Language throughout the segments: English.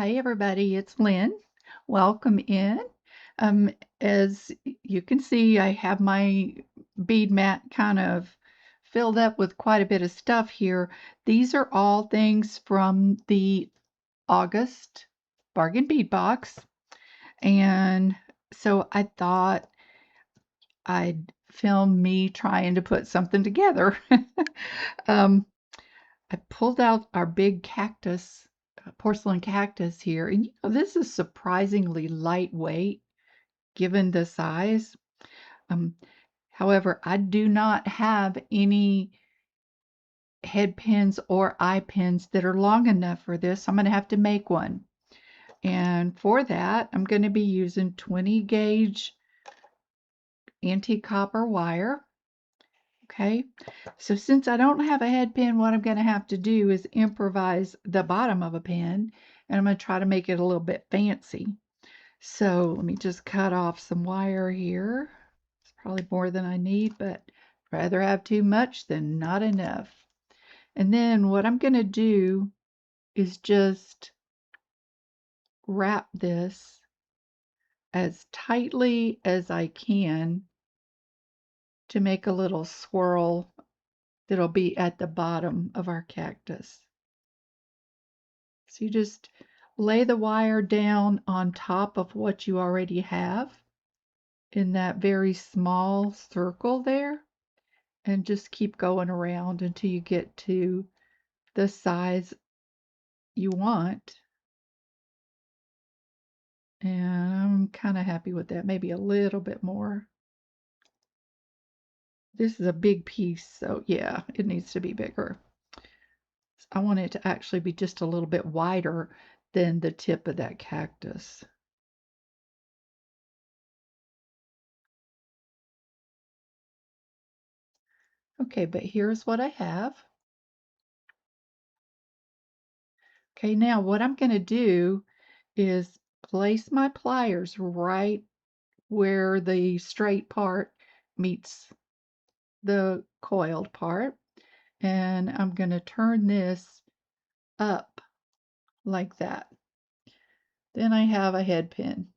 Hi, everybody. It's Lynn. Welcome in. Um, as you can see, I have my bead mat kind of filled up with quite a bit of stuff here. These are all things from the August bargain bead box. And so I thought I'd film me trying to put something together. um, I pulled out our big cactus, porcelain cactus here, and this is surprisingly lightweight given the size. Um, However, I do not have any head pins or eye pins that are long enough for this. I'm going to have to make one. And for that, I'm going to be using 20 gauge antique copper wire. Okay, so since I don't have a head pin, what I'm going to have to do is improvise the bottom of a pin, and I'm going to try to make it a little bit fancy. So let me just cut off some wire here. It's probably more than I need, but I'd rather have too much than not enough. And then what I'm going to do is just wrap this as tightly as I can to make a little swirl that'll be at the bottom of our cactus. So you just lay the wire down on top of what you already have in that very small circle there, and just keep going around until you get to the size you want. And I'm kind of happy with that, maybe a little bit more. This is a big piece, so yeah, it needs to be bigger. I want it to actually be just a little bit wider than the tip of that cactus. Okay, but here's what I have. Okay, now what I'm going to do is place my pliers right where the straight part meets the coiled part, and I'm going to turn this up like that. Then I have a head pin.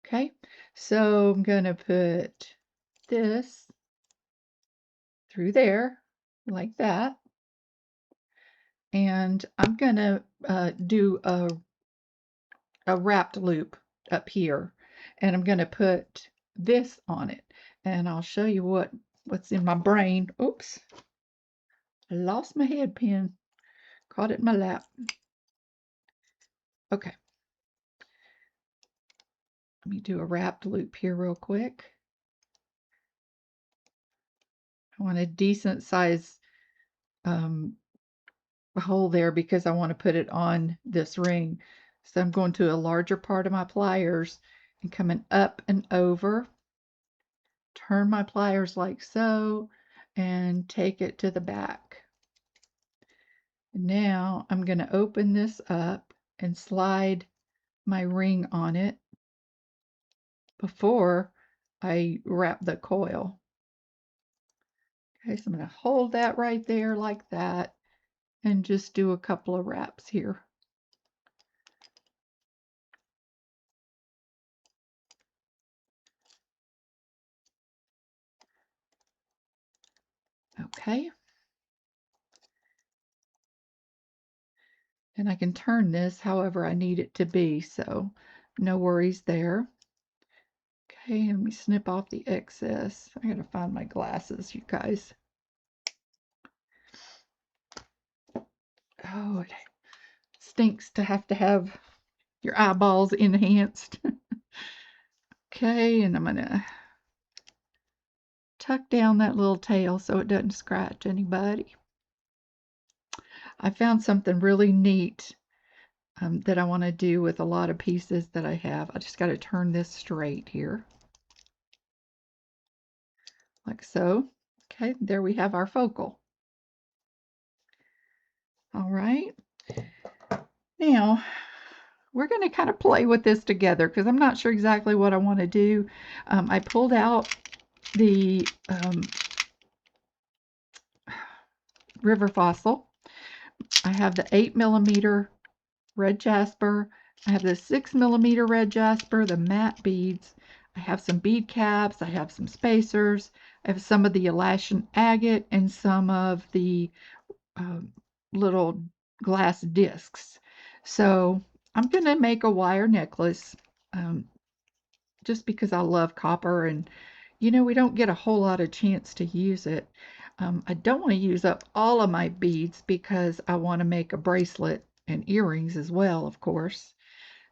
Okay, so I'm going to put this through there like that, and I'm going to do a wrapped loop up here, and I'm going to put this on it, and I'll show you what's in my brain. Oops, I lost my head pin, caught it in my lap. Okay, let me do a wrapped loop here real quick. I want a decent size hole there because I want to put it on this ring. So I'm going to a larger part of my pliers and coming up and over, turn my pliers like so, and take it to the back. And now I'm going to open this up and slide my ring on it before I wrap the coil. Okay, so I'm going to hold that right there like that and just do a couple of wraps here. Okay. And I can turn this however I need it to be, so no worries there. Okay, let me snip off the excess. I gotta find my glasses, you guys. Oh, it stinks to have your eyeballs enhanced. Okay, and I'm gonna tuck down that little tail so it doesn't scratch anybody. I found something really neat that I want to do with a lot of pieces that I have. I just got to turn this straight here, like so. Okay, there we have our focal. All right, now we're going to kind of play with this together because I'm not sure exactly what I want to do. I pulled out the river fossil. I have the 8mm red jasper. I have the 6mm red jasper, the matte beads. I have some bead caps. I have some spacers. I have some of the elastin agate and some of the um, little glass discs. So I'm going to make a wire necklace um, just because I love copper, and we don't get a whole lot of chance to use it. I don't want to use up all of my beads because I want to make a bracelet and earrings as well, of course.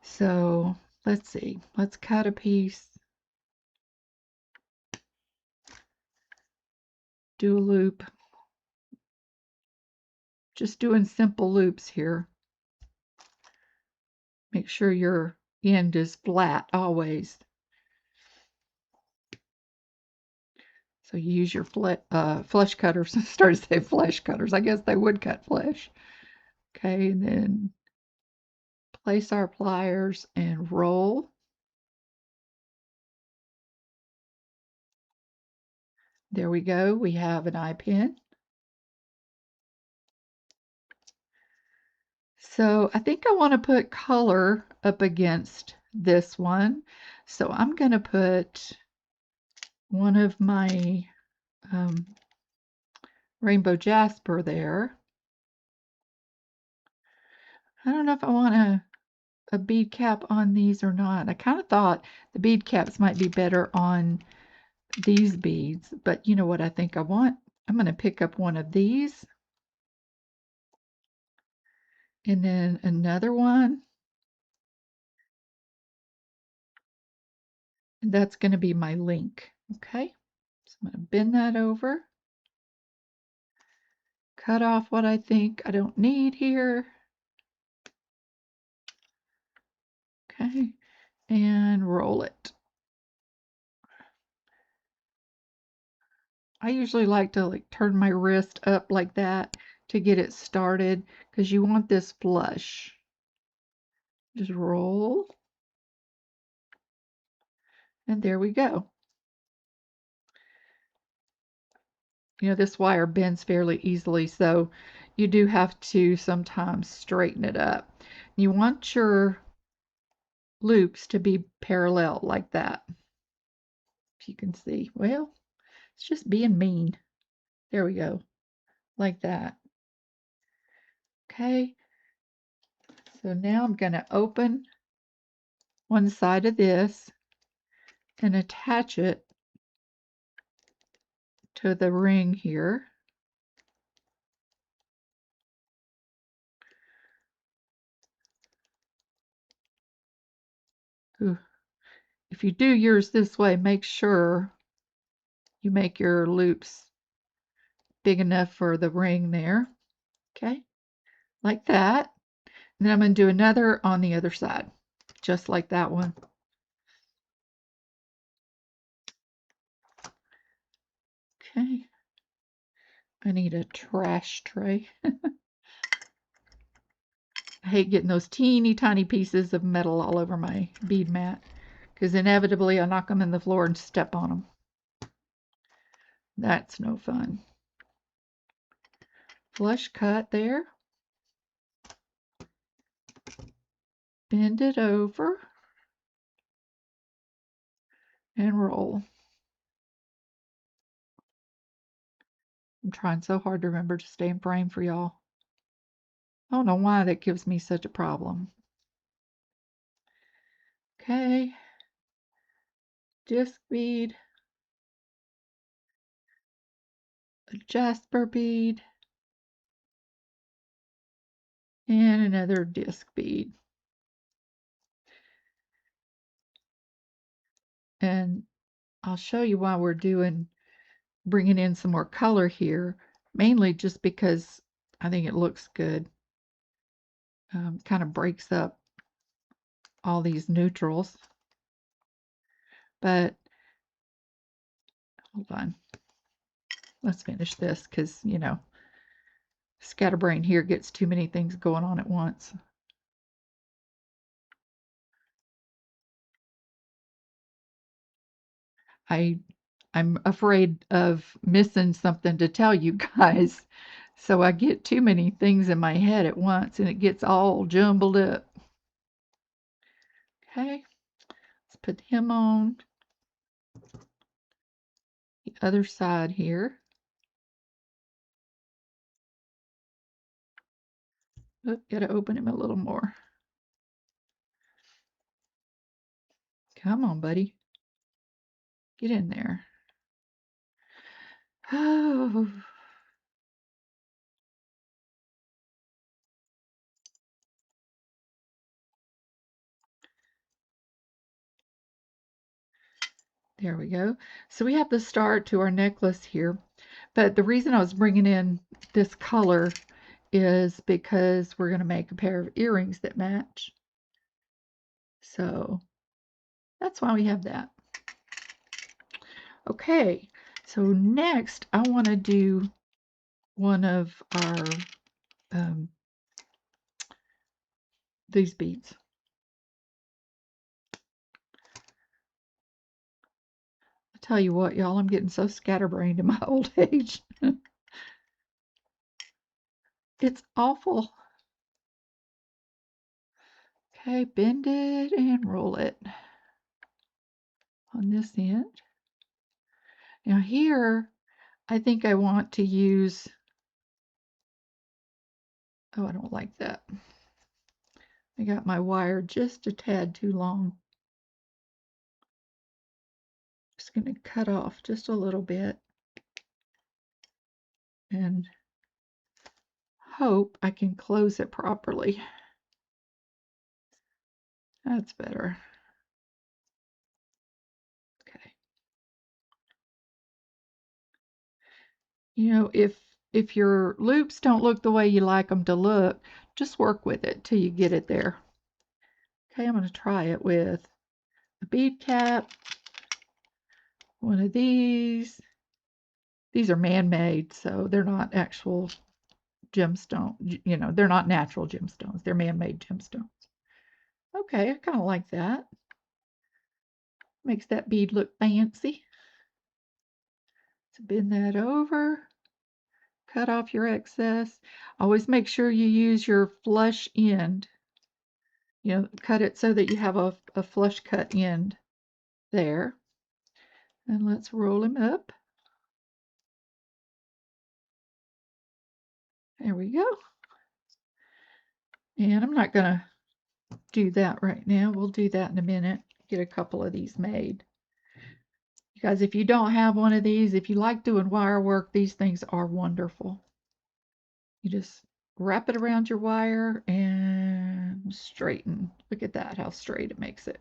So let's see. Let's cut a piece, do a loop. Just doing simple loops here. Make sure your end is flat always. So you use your flesh cutters. I started to say flesh cutters. I guess they would cut flesh. Okay, and then place our pliers and roll. There we go. We have an eye pin. So I think I want to put color up against this one. So I'm going to put one of my rainbow jasper there. I don't know if I want a bead cap on these or not. I kind of thought the bead caps might be better on these beads, but you know what I think I want? I'm going to pick up one of these and then another one. And that's going to be my link. Okay, so I'm going to bend that over, cut off what I think I don't need here. Okay, and roll it. I usually like to turn my wrist up like that to get it started because you want this flush. Just roll, and there we go. This wire bends fairly easily, so you do have to sometimes straighten it up. You want your loops to be parallel like that. If you can see. Well, it's just being mean. There we go. Like that. Okay. So now I'm going to open one side of this and attach it to the ring here. Ooh. If you do yours this way, make sure you make your loops big enough for the ring there. Okay, like that. And then I'm going to do another on the other side, just like that one. Okay. I need a trash tray. I hate getting those teeny tiny pieces of metal all over my bead mat because inevitably I knock them in the floor and step on them. That's no fun. Flush cut there. Bend it over and roll. I'm trying so hard to remember to stay in frame for y'all. I don't know why that gives me such a problem. Okay. Disc bead. A jasper bead. And another disc bead. And I'll show you why we're bringing in some more color here, mainly just because I think it looks good. Kind of breaks up all these neutrals. But hold on. Let's finish this because, scatterbrain here gets too many things going on at once. I'm afraid of missing something to tell you guys. So I get too many things in my head at once and it gets all jumbled up. Okay, let's put him on the other side here. Oop, gotta open him a little more. Come on, buddy. Get in there. Oh. There we go. So we have the start to our necklace here. But the reason I was bringing in this color is because we're going to make a pair of earrings that match. So that's why we have that. Okay, so next I want to do one of our these beads. I tell you what, y'all, I'm getting so scatterbrained in my old age. It's awful. Okay, bend it and roll it on this end. Now here, I think I want to use, oh, I don't like that. I got my wire just a tad too long. Just going to cut off just a little bit and hope I can close it properly. That's better. Okay. You know, if your loops don't look the way you like them to look, just work with it till you get it there. Okay, I'm going to try it with a bead cap, one of these. These are man-made, so they're not actual gemstone. You know, they're not natural gemstones. They're man-made gemstones. Okay, I kind of like that. Makes that bead look fancy. So bend that over. Cut off your excess. Always make sure you use your flush end. You know, cut it so that you have a flush cut end there. And let's roll him up. There we go. And I'm not going to do that right now. We'll do that in a minute. Get a couple of these made. You guys, if you don't have one of these, if you like doing wire work, these things are wonderful. You just wrap it around your wire and straighten. Look at that, how straight it makes it.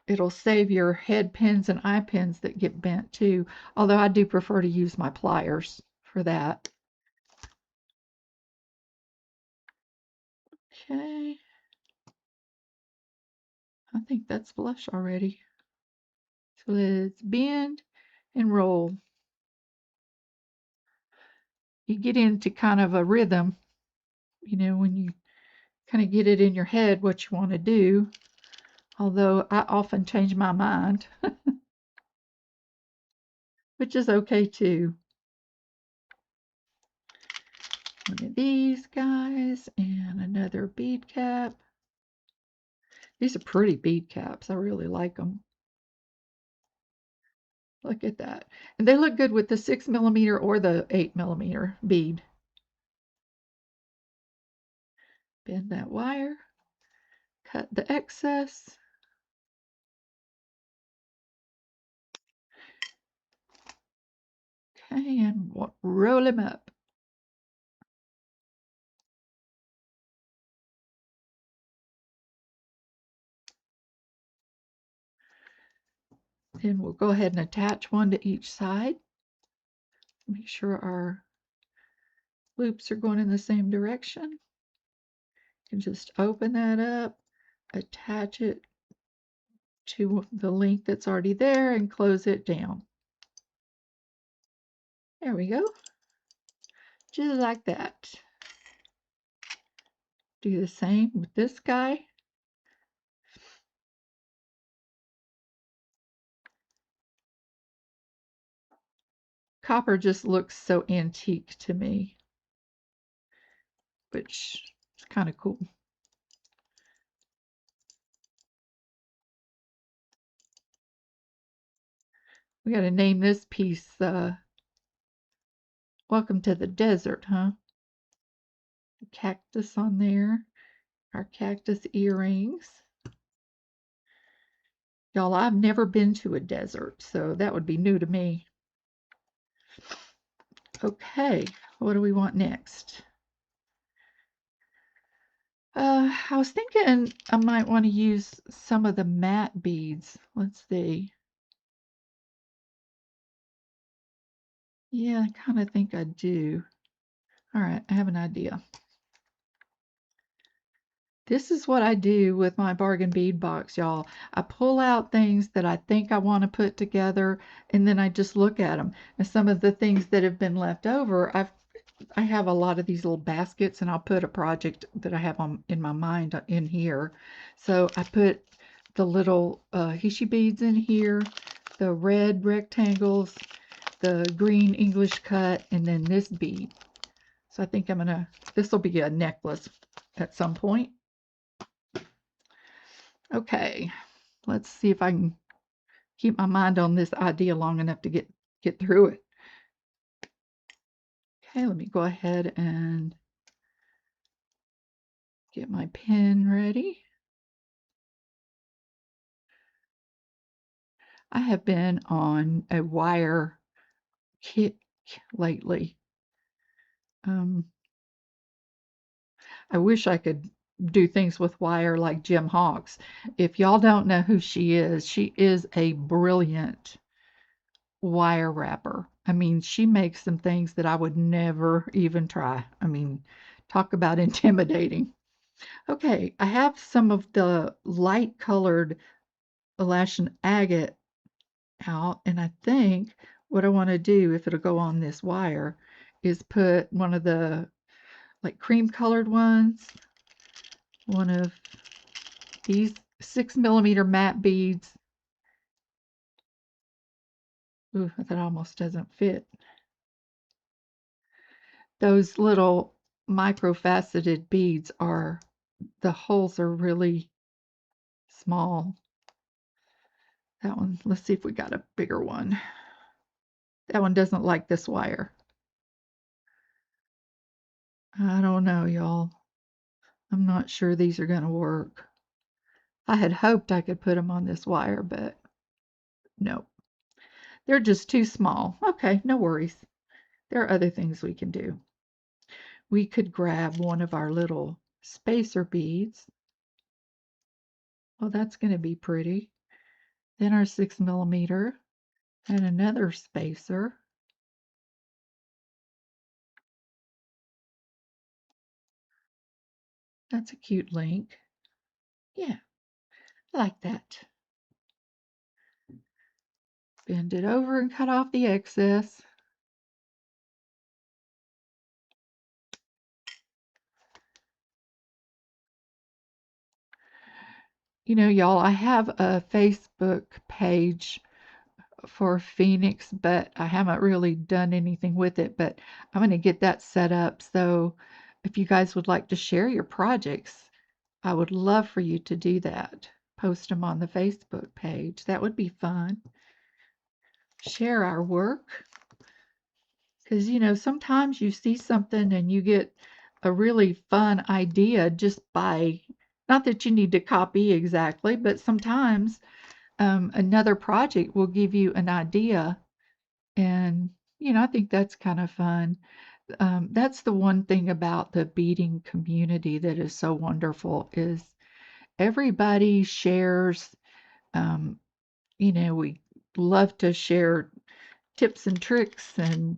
It'll save your head pins and eye pins that get bent too, although I do prefer to use my pliers for that. Okay. I think that's flush already. So let's bend and roll. You get into kind of a rhythm, you know, when you kind of get it in your head what you want to do. Although I often change my mind, which is okay too. One of these guys and another bead cap. These are pretty bead caps. I really like them. Look at that. And they look good with the 6mm or the 8mm bead. Bend that wire. Cut the excess. Okay, and roll them up. Then we'll go ahead and attach one to each side. Make sure our loops are going in the same direction. You can just open that up, attach it to the link that's already there, and close it down. There we go. Just like that. Do the same with this guy. copper just looks so antique to me, which is kind of cool. We got to name this piece Welcome to the Desert, huh? Cactus on there. Our cactus earrings. Y'all, I've never been to a desert, so that would be new to me. Okay, what do we want next? I was thinking I might want to use some of the matte beads. Let's see. Yeah, I kind of think I do. All right, I have an idea. This is what I do with my bargain bead box, y'all. I pull out things that I think I want to put together, and then I just look at them. And some of the things that have been left over, I have a lot of these little baskets, and I'll put a project that I have in my mind in here. So I put the little Hishi beads in here, the red rectangles, the green English cut, and then this bead. So I think this will be a necklace at some point. Okay, let's see if I can keep my mind on this idea long enough to get through it. Okay, let me go ahead and get my pen ready. I have been on a wire kick lately. I wish I could do things with wire like Jim Hawks. If y'all don't know who she is a brilliant wire wrapper. I mean, she makes some things that I would never even try. I mean, talk about intimidating. Okay, I have some of the light colored Alaskan agate out, and I think what I want to do, if it'll go on this wire, is put one of the like cream colored ones, one of these 6mm matte beads. Ooh, that almost doesn't fit. Those little micro-faceted beads the holes are really small. That one, let's see if we got a bigger one. That one doesn't like this wire. I don't know, y'all. I'm not sure these are going to work. I had hoped I could put them on this wire, but no. They're just too small. Okay, no worries. There are other things we can do. We could grab one of our little spacer beads. Well, that's going to be pretty. Then our 6mm and another spacer. That's a cute link. Yeah, I like that. Bend it over and cut off the excess. You know, y'all, I have a Facebook page for Phoenix, but I haven't really done anything with it, but I'm going to get that set up. So if you guys would like to share your projects, I would love for you to do that. Post them on the Facebook page. That would be fun. Share our work. Because, you know, sometimes you see something and you get a really fun idea just by, not that you need to copy exactly, but sometimes another project will give you an idea. And, you know, I think that's kind of fun. That's the one thing about the beading community that is so wonderful is everybody shares. Um, you know, we love to share tips and tricks and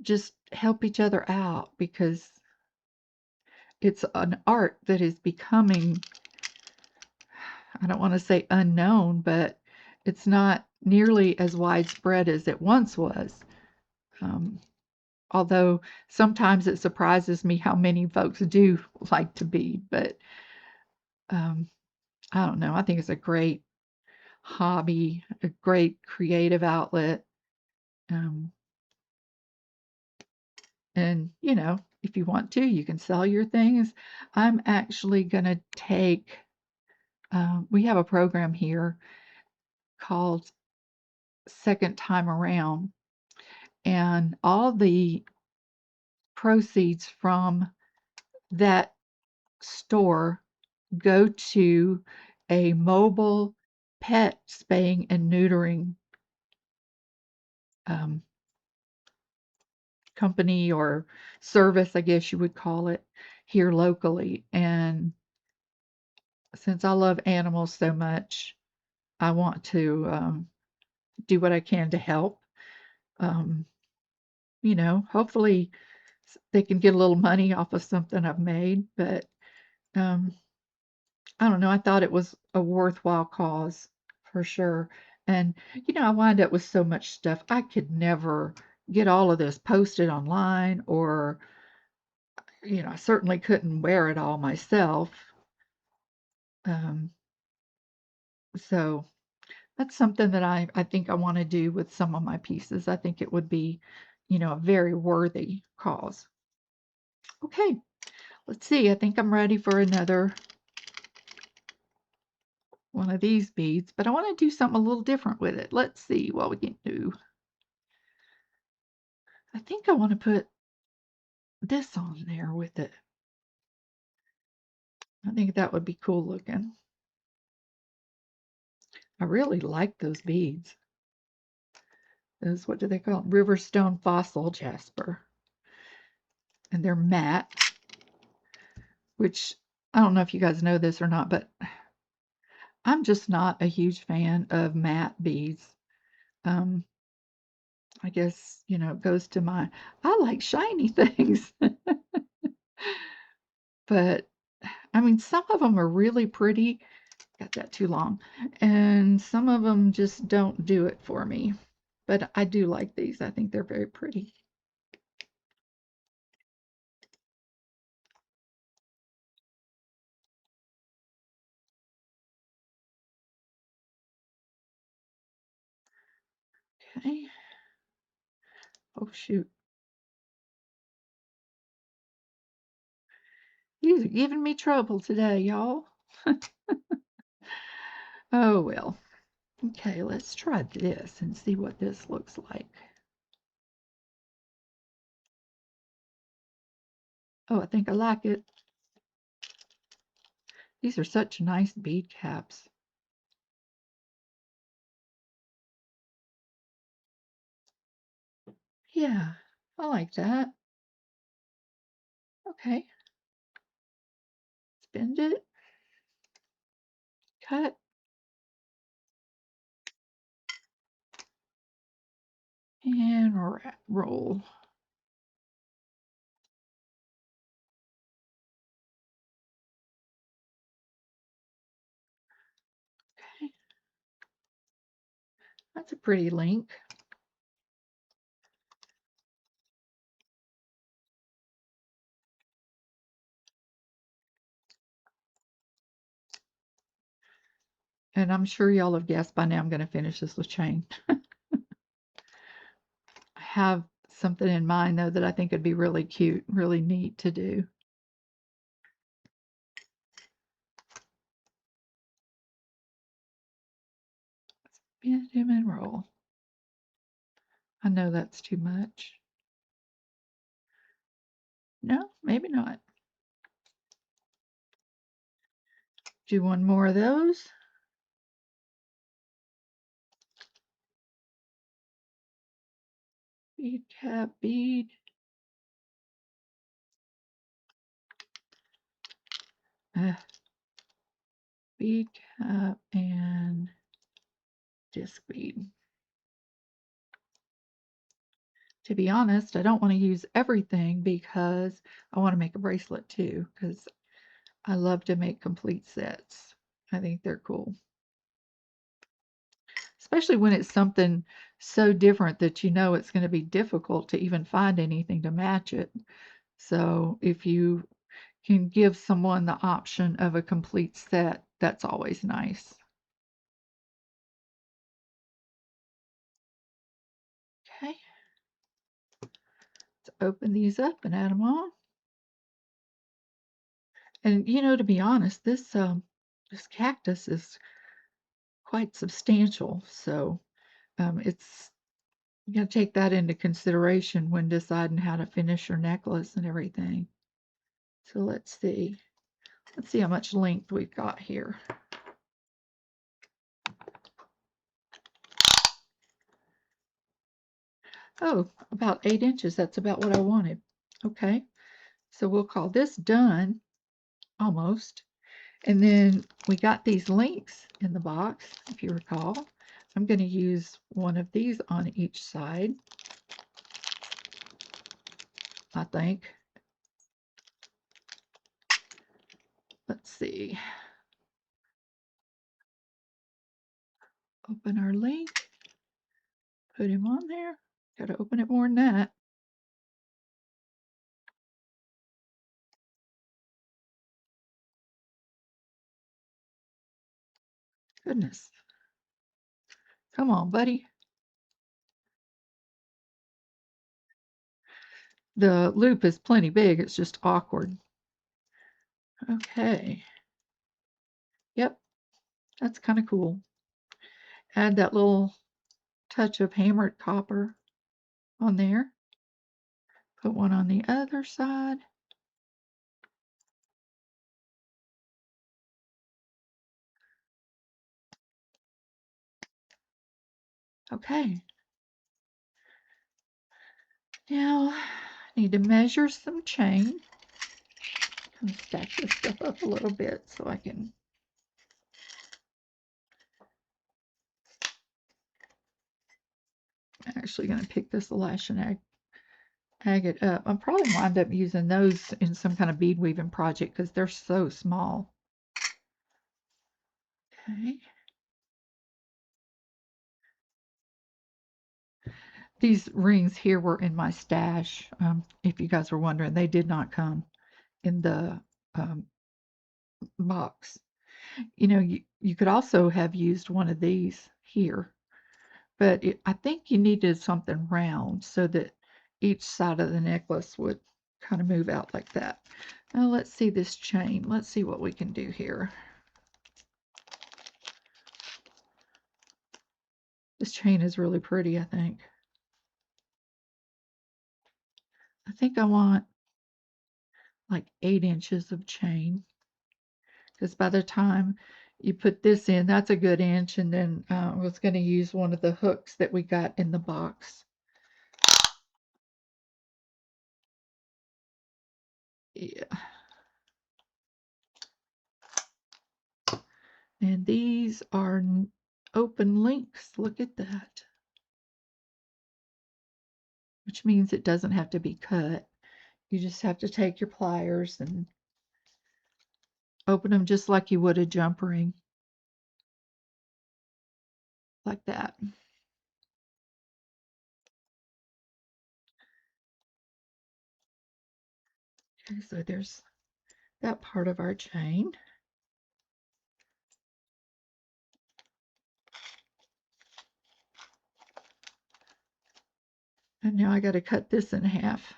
just help each other out because it's an art that is becoming, I don't want to say unknown, but it's not nearly as widespread as it once was. Um, Although sometimes it surprises me how many folks do like to bead, but um, I don't know. I think it's a great hobby, a great creative outlet. Um, And, if you want to, you can sell your things. I'm actually going to take, we have a program here called Second Time Around, and all the proceeds from that store go to a mobile pet spaying and neutering um, company or service, I guess you would call it, here locally. And since I love animals so much, I want to do what I can to help. Um, hopefully they can get a little money off of something I've made, but um, I don't know. I thought it was a worthwhile cause for sure. And, I wind up with so much stuff. I could never get all of this posted online, or, I certainly couldn't wear it all myself. Um, so that's something that I think I want to do with some of my pieces. I think it would be, a very worthy cause. Okay, let's see. I think I'm ready for another one of these beads, but I want to do something a little different with it. Let's see what we can do. I think I want to put this on there with it. I think that would be cool looking. I really like those beads. Those, what do they call them? Riverstone Fossil Jasper. And they're matte, which I don't know if you guys know this or not, but I'm just not a huge fan of matte beads. Um, I guess, it goes to I like shiny things. But, I mean, some of them are really pretty. Got that too long. And some of them just don't do it for me. But I do like these. I think they're very pretty. Okay. Oh, shoot. These are giving me trouble today, y'all. Oh, well. Okay, let's try this and see what this looks like. Oh, I think I like it. These are such nice bead caps. Yeah, I like that. Okay. Spend it, cut, and roll. Okay. That's a pretty link. And I'm sure y'all have guessed by now I'm going to finish this with chain. I have something in mind, though, that I think would be really cute, really neat to do. Bend him and roll. I know that's too much. No, maybe not. Do one more of those. Bead cap, bead. Bead cap and disc bead. To be honest, I don't want to use everything because I want to make a bracelet too, because I love to make complete sets. I think they're cool. Especially when it's something so different that it's going to be difficult to even find anything to match it. So if you can give someone the option of a complete set, that's always nice. Okay. open these up and add them on. And to be honest, this cactus is quite substantial, so it's you got to take that into consideration when deciding how to finish your necklace and everything. So let's see. Let's see how much length we've got here. Oh, about 8 inches. That's about what I wanted. Okay, so we'll call this done, almost. And then we got these links in the box, if you recall. I'm going to use one of these on each side, I think. Let's see. Open our link. Put him on there. Got to open it more than that. Goodness. Come on, buddy. The loop is plenty big. It's just awkward. Okay. Yep. That's kind of cool. Add that little touch of hammered copper on there. Put one on the other side. Okay. Now, I need to measure some chain. I'm going to stack this stuff up a little bit so I can. I'm actually going to pick this lash and agate up. I'll probably wind up using those in some kind of bead weaving project because they're so small. Okay. These rings here were in my stash. If you guys were wondering, they did not come in the box. You could also have used one of these here, but I think you needed something round so that each side of the necklace would kind of move out like that. Now let's see this chain. Let's see what we can do here. This chain is really pretty, I think. I think I want like 8 inches of chain, because by the time you put this in, that's a good inch, and then I was going to use one of the hooks that we got in the box. Yeah. And these are open links. Look at that. Which means it doesn't have to be cut. You just have to take your pliers and open them just like you would a jump ring. Like that. Okay, so there's that part of our chain. And now I got to cut this in half.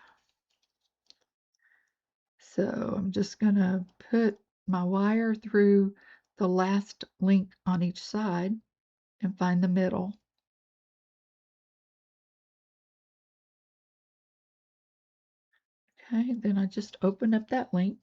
So I'm just going to put my wire through the last link on each side and find the middle. Okay, then I just open up that link.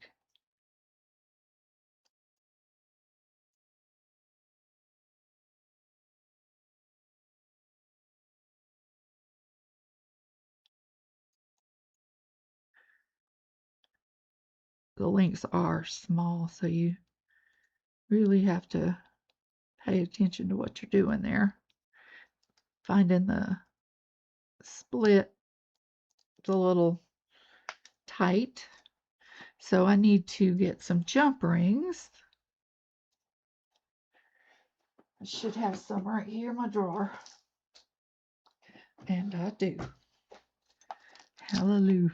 The links are small, so you really have to pay attention to what you're doing there. Finding the split a little tight. So I need to get some jump rings. I should have some right here in my drawer. And I do. Hallelujah.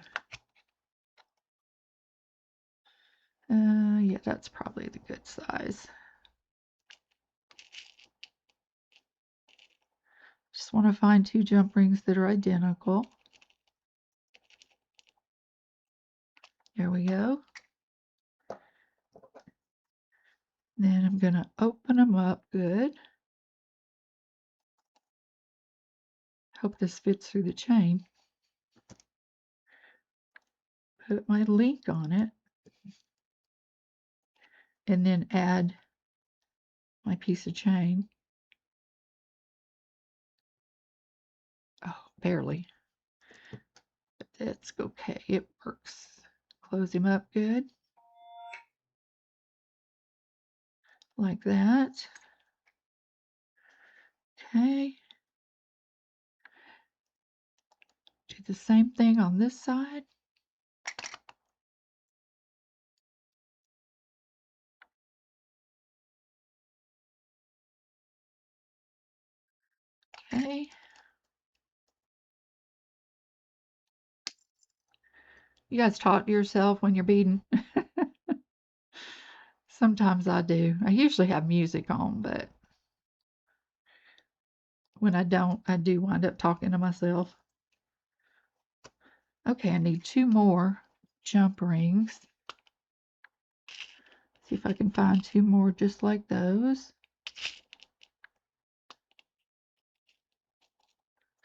Yeah, that's probably the good size. Just want to find 2 jump rings that are identical. There we go. Then I'm going to open them up good. Hope this fits through the chain. Put my link on it. And then add my piece of chain. Oh, barely. But that's okay. It works. Close him up good. Like that. Okay. Do the same thing on this side. Okay. You guys talk to yourself when you're beading? Sometimes I do. I usually have music on, but when I don't, I do wind up talking to myself. Okay, I need 2 more jump rings. See if I can find 2 more just like those.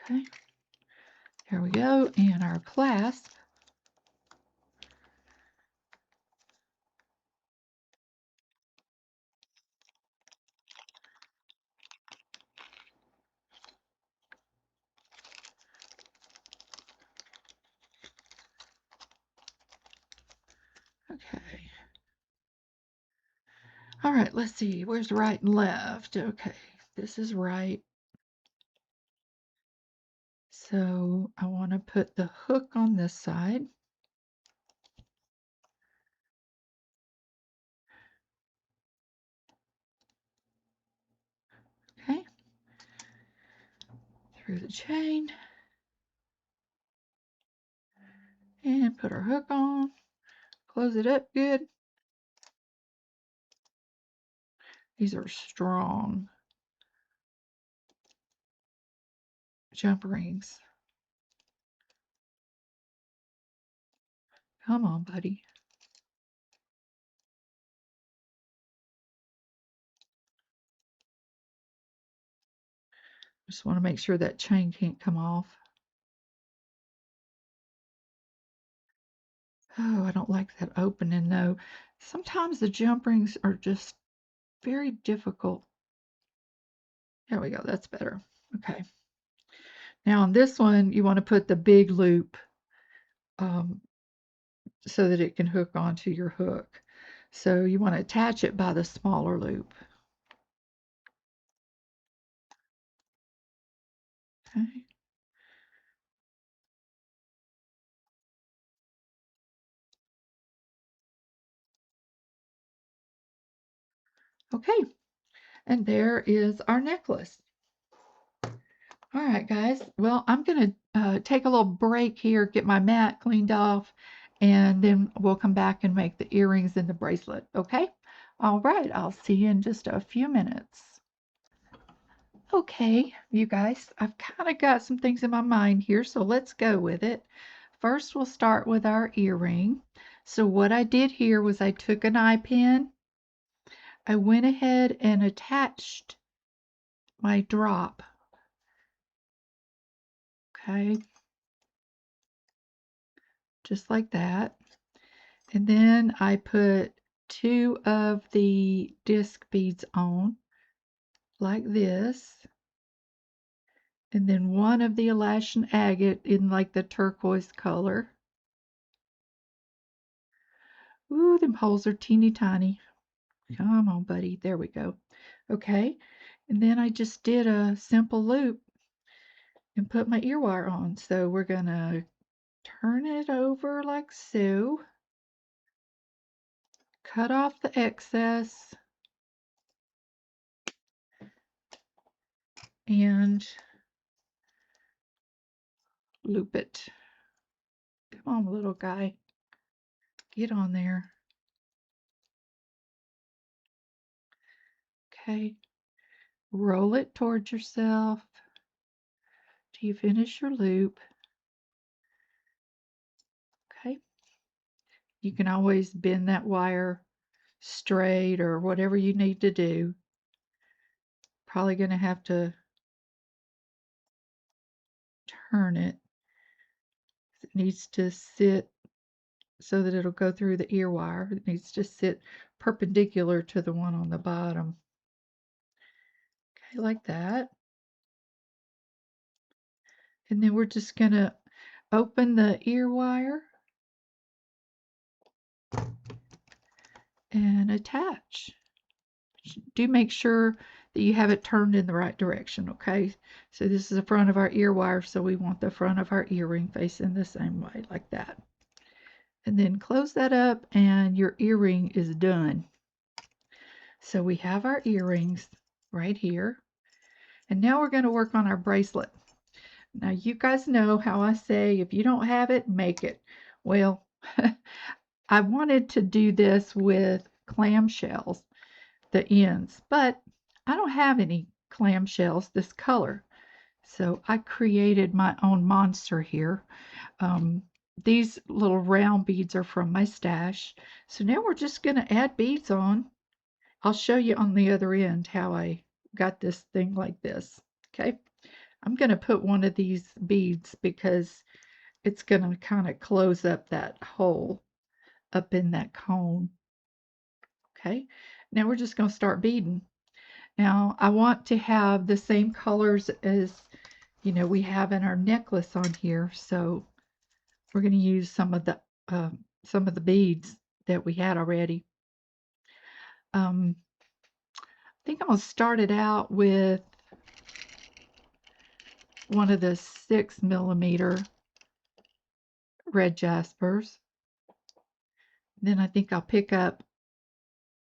Okay, there we go, and our clasp. Okay. All right, let's see. Where's right and left? Okay, this is right. So I want to put the hook on this side. Okay. Through the chain. And put our hook on. Close it up good. These are strong jump rings. Come on, buddy. Just want to make sure that chain can't come off. Oh, I don't like that opening though. Sometimes the jump rings are just very difficult. There we go. That's better. Okay. Now on this one, you want to put the big loop um, so that it can hook onto your hook. So you want to attach it by the smaller loop. Okay. Okay. And there is our necklace. All right, guys. Well, I'm going to take a little break here, get my mat cleaned off, and then we'll come back and make the earrings and the bracelet. Okay? All right. I'll see you in just a few minutes. Okay, you guys, I've kind of got some things in my mind here, so let's go with it. First, we'll start with our earring. So what I did here was I took an eye pin. I went ahead and attached my drop. Okay, just like that. And then I put 2 of the disc beads on, like this. And then 1 of the Alaskan agate in like the turquoise color. Ooh, them holes are teeny tiny. Come on, buddy. There we go. Okay. And then I just did a simple loop and put my ear wire on. So we're going to turn it over like so. Cut off the excess. And loop it. Come on, little guy. Get on there. Okay. Roll it towards yourself till you finish your loop. Okay. You can always bend that wire straight or whatever you need to do. Probably going to have to turn it. It needs to sit so that it'll go through the ear wire. It needs to sit perpendicular to the one on the bottom. Okay, like that. And then we're just going to open the ear wire and attach. Do make sure that you have it turned in the right direction, okay? So this is the front of our ear wire, so we want the front of our earring facing the same way, like that. And then close that up and your earring is done. So we have our earrings right here. And now we're going to work on our bracelet. Now you guys know how I say, if you don't have it, make it. Well, I wanted to do this with clamshells, the ends, but I don't have any clamshells this color. So I created my own monster here. These little round beads are from my stash. So now we're just going to add beads on. I'll show you on the other end how I got this thing like this. Okay, I'm going to put one of these beads because it's going to kind of close up that hole up in that cone. Okay, now we're just going to start beading. Now I want to have the same colors as we have in our necklace on here, so we're going to use some of the beads that we had already. I think I'm going to start it out with one of the 6mm red jaspers. Then I think I'll pick up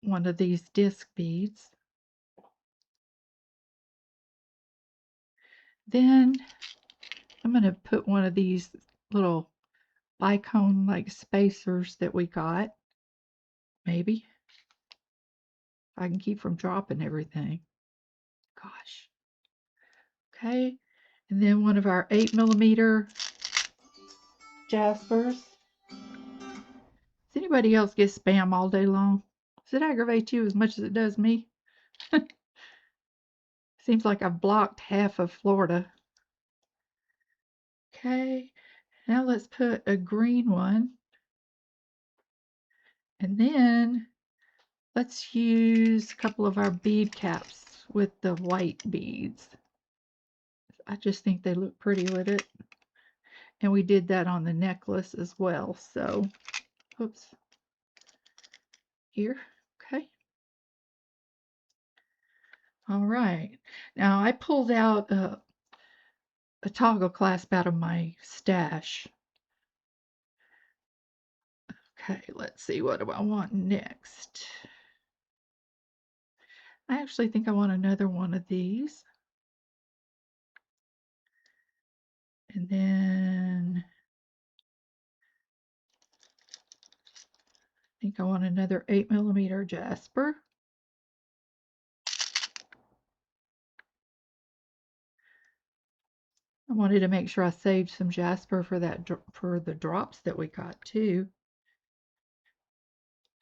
one of these disc beads. Then I'm going to put one of these little bicone like spacers that we got. Maybe. I can keep from dropping everything. Gosh. Okay. And then one of our 8mm jaspers. Does anybody else get spam all day long? Does it aggravate you as much as it does me? Seems like I've blocked half of Florida. Okay, now let's put a green one. And then let's use a couple of our bead caps with the white beads. I just think they look pretty with it. And we did that on the necklace as well. So, oops. Here, okay. All right. Now I pulled out a toggle clasp out of my stash. Okay, let's see, what do I want next? I actually think I want another one of these. And then I think I want another 8mm jasper. I wanted to make sure I saved some jasper for the drops that we got too.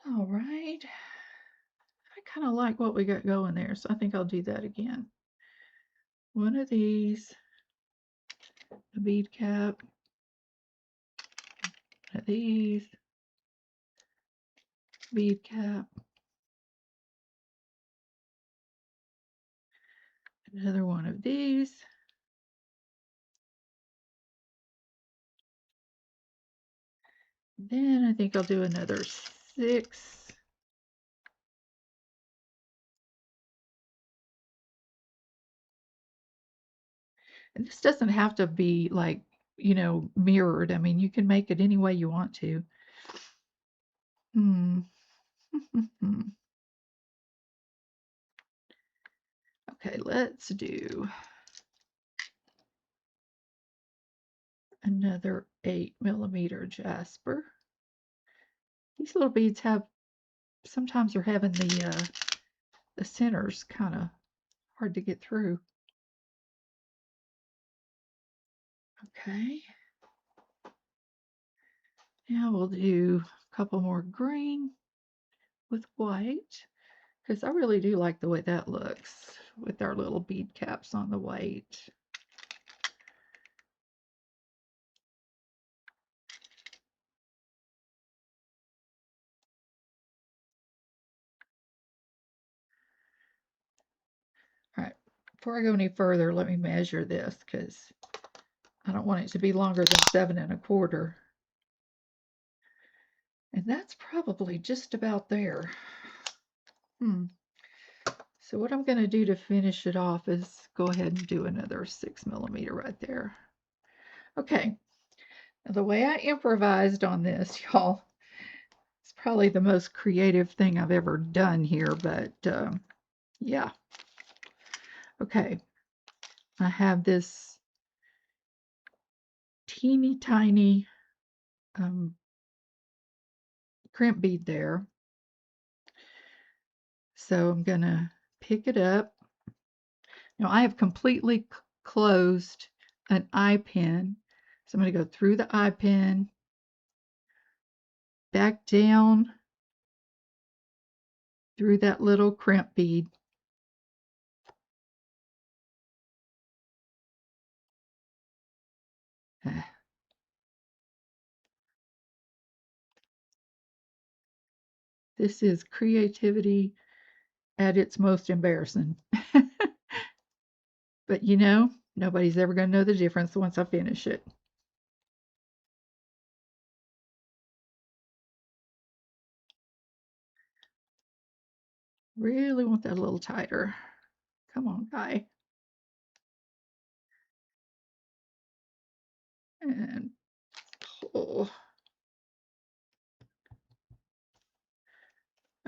All right. I kind of like what we got going there, so I think I'll do that again. One of these, a bead cap, one of these, bead cap, another one of these. Then I think I'll do another 6. And this doesn't have to be like, mirrored. I mean, you can make it any way you want to. Okay, let's do another 8mm jasper. These little beads sometimes they're having the centers kind of hard to get through. Okay. Now we'll do a couple more green with white, because I really do like the way that looks with our little bead caps on the white. All right, before I go any further, let me measure this because I don't want it to be longer than 7 1/4. And that's probably just about there. So what I'm going to do to finish it off is go ahead and do another 6 mm right there. Okay, now the way I improvised on this, y'all, it's probably the most creative thing I've ever done here, but yeah. Okay, I have this teeny tiny crimp bead there. So I'm going to pick it up. Now I have completely closed an eye pin. So I'm going to go through the eye pin, back down through that little crimp bead. This is creativity at its most embarrassing. But you know, nobody's ever going to know the difference once I finish it. Really want that a little tighter. Come on, guy. And pull.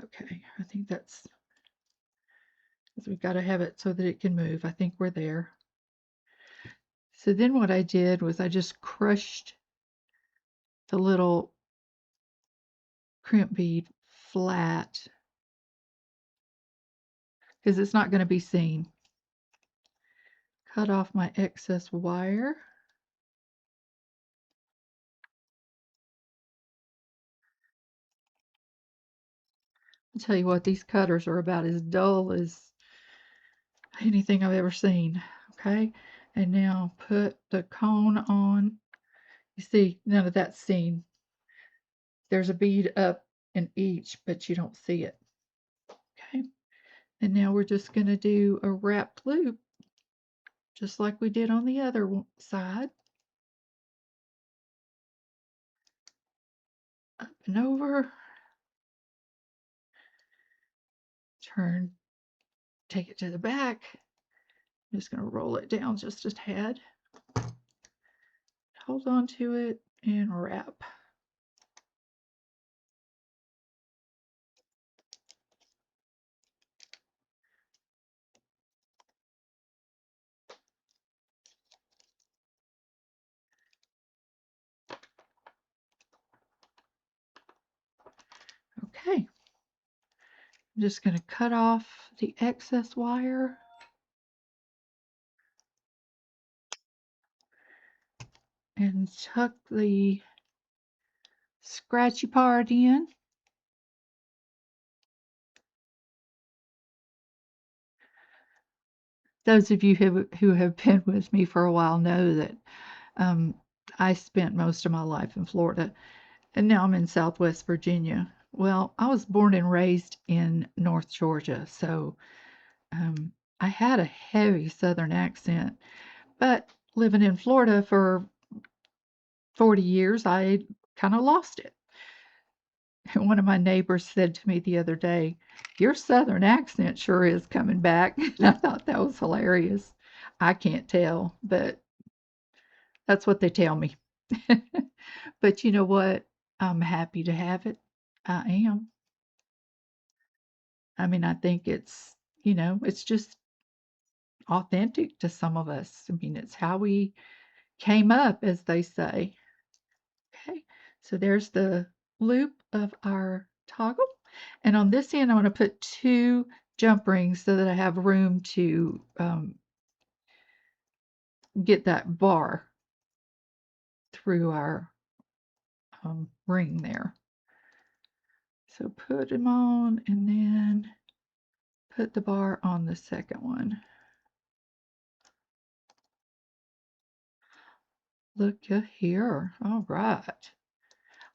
Okay, I think that's, because we've got to have it so that it can move. I think we're there. So then what I did was I just crushed the little crimp bead flat because it's not going to be seen. Cut off my excess wire. I'll tell you what, these cutters are about as dull as anything I've ever seen. Okay, and now put the cone on. You see, none of that's seen. There's a bead up in each, but you don't see it. Okay, and now we're just going to do a wrapped loop, just like we did on the other side. Up and over. Turn, take it to the back. I'm just going to roll it down just a tad. Hold on to it and wrap. Okay, I'm just going to cut off the excess wire. And tuck the scratchy part in. Those of you who have been with me for a while know that I spent most of my life in Florida, and now I'm in Southwest Virginia. Well, I was born and raised in North Georgia, so I had a heavy Southern accent. But living in Florida for 40 years, I kind of lost it. And one of my neighbors said to me the other day, "Your Southern accent sure is coming back." And I thought that was hilarious. I can't tell, but that's what they tell me. But you know what? I'm happy to have it. I am. I mean, I think it's, it's just authentic to some of us. I mean, it's how we came up, as they say. Okay, so there's the loop of our toggle. And on this end, I want to put 2 jump rings so that I have room to get that bar through our ring there. So put them on and then put the bar on the second one. Look here. All right.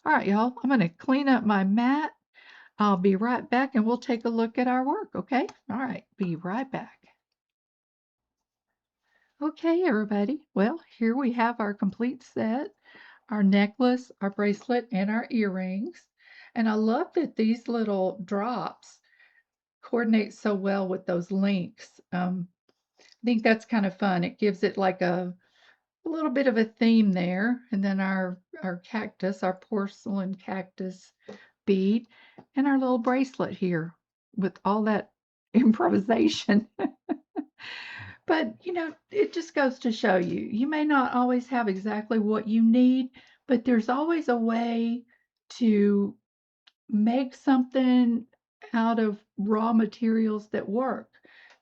All right, y'all. I'm going to clean up my mat. I'll be right back and we'll take a look at our work, okay? All right. Be right back. Okay, everybody. Well, here we have our complete set, our necklace, our bracelet, and our earrings. And I love that these little drops coordinate so well with those links. I think that's kind of fun. It gives it like a little bit of a theme there. And then our cactus, our porcelain cactus bead, and our little bracelet here with all that improvisation. But, it just goes to show you, you may not always have exactly what you need, but there's always a way to make something out of raw materials that work.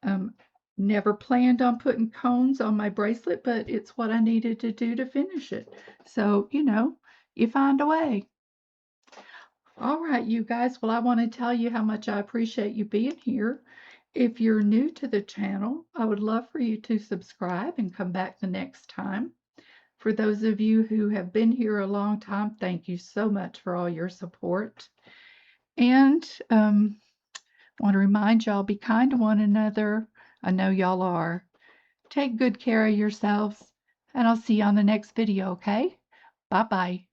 Um, Never planned on putting cones on my bracelet, but it's what I needed to do to finish it. So, you find a way. All right, you guys. Well, I want to tell you how much I appreciate you being here. If you're new to the channel, I would love for you to subscribe and come back the next time. For those of you who have been here a long time, thank you so much for all your support. And want to remind y'all, be kind to one another. I know y'all are. Take good care of yourselves, and I'll see you on the next video, okay? Bye-bye.